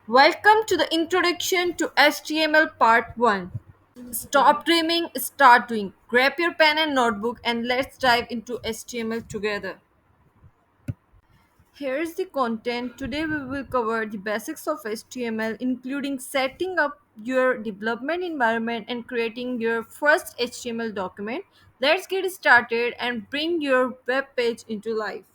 Welcome to the introduction to HTML part 1. Stop dreaming, start doing. Grab your pen and notebook and let's dive into HTML together. Here's the content. Today we will cover the basics of HTML including setting up your development environment and creating your first HTML document. Let's get started and bring your web page into life.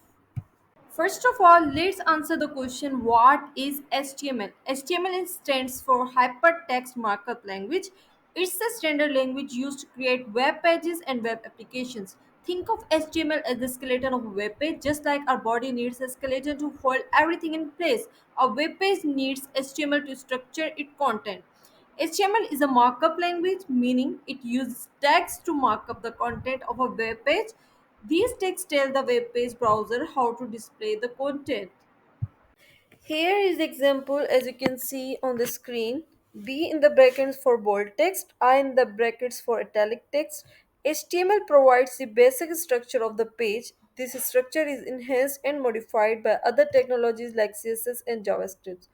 First of all, let's answer the question what is HTML? HTML stands for Hypertext Markup Language. It's the standard language used to create web pages and web applications. Think of HTML as the skeleton of a web page, just like our body needs a skeleton to hold everything in place. A web page needs HTML to structure its content. HTML is a markup language, meaning it uses tags to mark up the content of a web page. These tags tell the web page browser how to display the content. Here is the example as you can see on the screen. B in the brackets for bold text, I in the brackets for italic text. HTML provides the basic structure of the page. This structure is enhanced and modified by other technologies like CSS and JavaScript.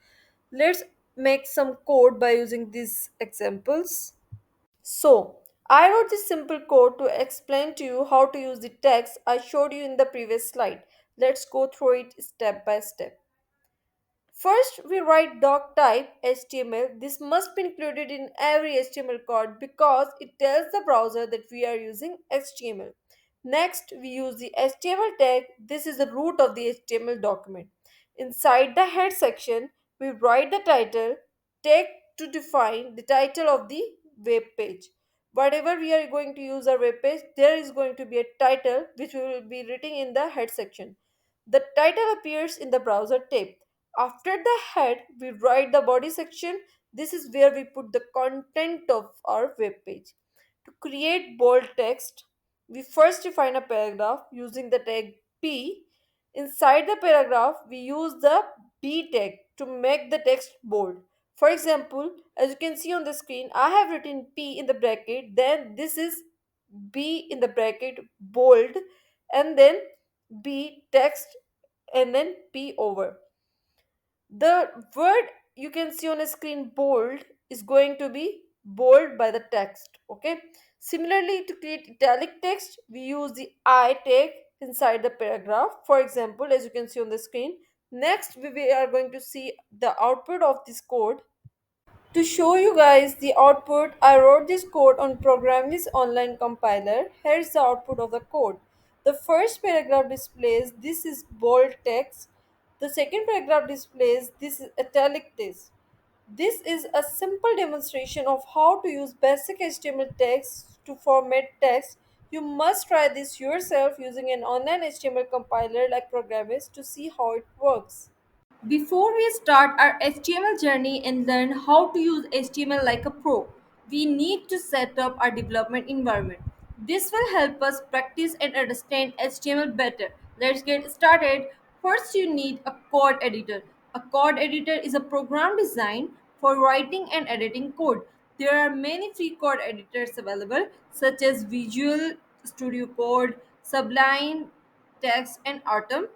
Let's make some code by using these examples. So, I wrote this simple code to explain to you how to use the text I showed you in the previous slide. Let's go through it step by step. First, we write doc type HTML. This must be included in every HTML code because it tells the browser that we are using HTML. Next, we use the HTML tag. This is the root of the HTML document. Inside the head section, we write the title tag to define the title of the web page. Whatever we are going to use our web page, there is going to be a title which will be written in the head section. The title appears in the browser tab. After the head, we write the body section. This is where we put the content of our web page. To create bold text, we first define a paragraph using the tag P. Inside the paragraph, we use the B tag to make the text bold. For example, as you can see on the screen, I have written P in the bracket, then this is B in the bracket bold, and then B text, and then P over. The word you can see on a screen bold is going to be bold by the text. Okay. Similarly, to create italic text, we use the I tag inside the paragraph. For example, as you can see on the screen. Next, we are going to see the output of this code. To show you guys the output, I wrote this code on Programmy's online compiler. Here's the output of the code. The first paragraph displays this is bold text. The second paragraph displays this is italic text. This is a simple demonstration of how to use basic HTML text to format text. You must try this yourself using an online HTML compiler like Programmers to see how it works. Before we start our HTML journey and learn how to use HTML like a pro, we need to set up our development environment. This will help us practice and understand HTML better. Let's get started. First, you need a code editor. A code editor is a program designed for writing and editing code. There are many free code editors available, such as Visual Studio Code, Sublime Text, and Atom.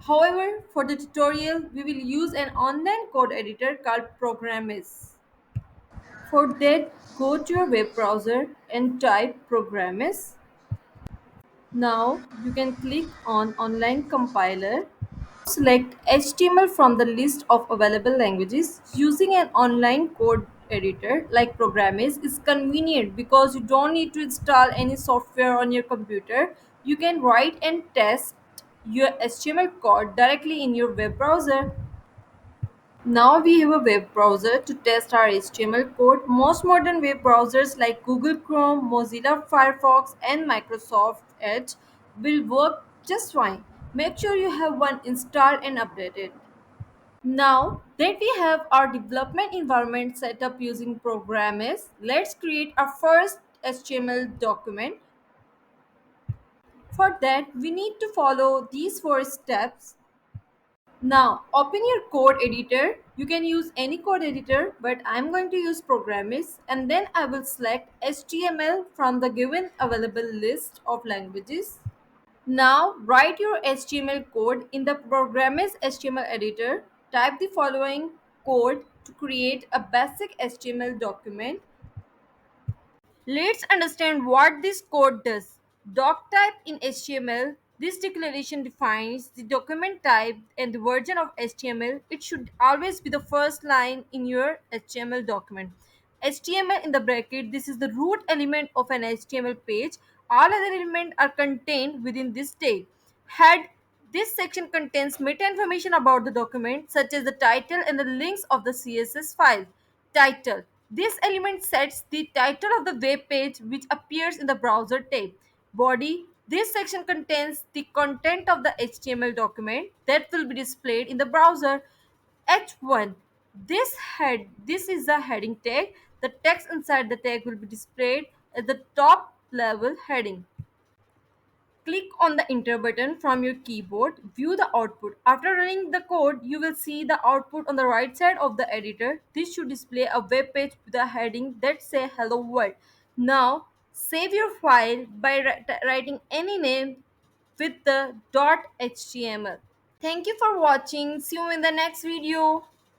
However, for the tutorial, we will use an online code editor called Programmis. For that, go to your web browser and type Programmis. Now, you can click on Online Compiler. Select HTML from the list of available languages. Using an online code editor like Programmis is convenient because you don't need to install any software on your computer. You can write and test your HTML code directly in your web browser. Now we have a web browser to test our HTML code. Most modern web browsers like Google Chrome, Mozilla Firefox, and Microsoft Edge will work just fine. Make sure you have one installed and updated. Now that we have our development environment set up using Programmers, let's create our first HTML document. For that, we need to follow these four steps. Now, open your code editor. You can use any code editor, but I'm going to use Programmers, and then I will select HTML from the given available list of languages. Now, write your HTML code in the Programmers HTML editor. Type the following code to create a basic HTML document. Let's understand what this code does. Doc type in HTML. This declaration defines the document type and the version of HTML. It should always be the first line in your HTML document. HTML in the bracket, this is the root element of an HTML page. All other elements are contained within this tag. Head, this section contains meta information about the document, such as the title and the links of the CSS file. Title. This element sets the title of the web page which appears in the browser tab. Body. This section contains the content of the HTML document that will be displayed in the browser. H1. This is the heading tag. The text inside the tag will be displayed at the top level heading. Click on the enter button from your keyboard. View the output. After running the code, you will see the output on the right side of the editor. This should display a web page with a heading that say hello world. Now, save your file by writing any name with the .html. Thank you for watching. See you in the next video.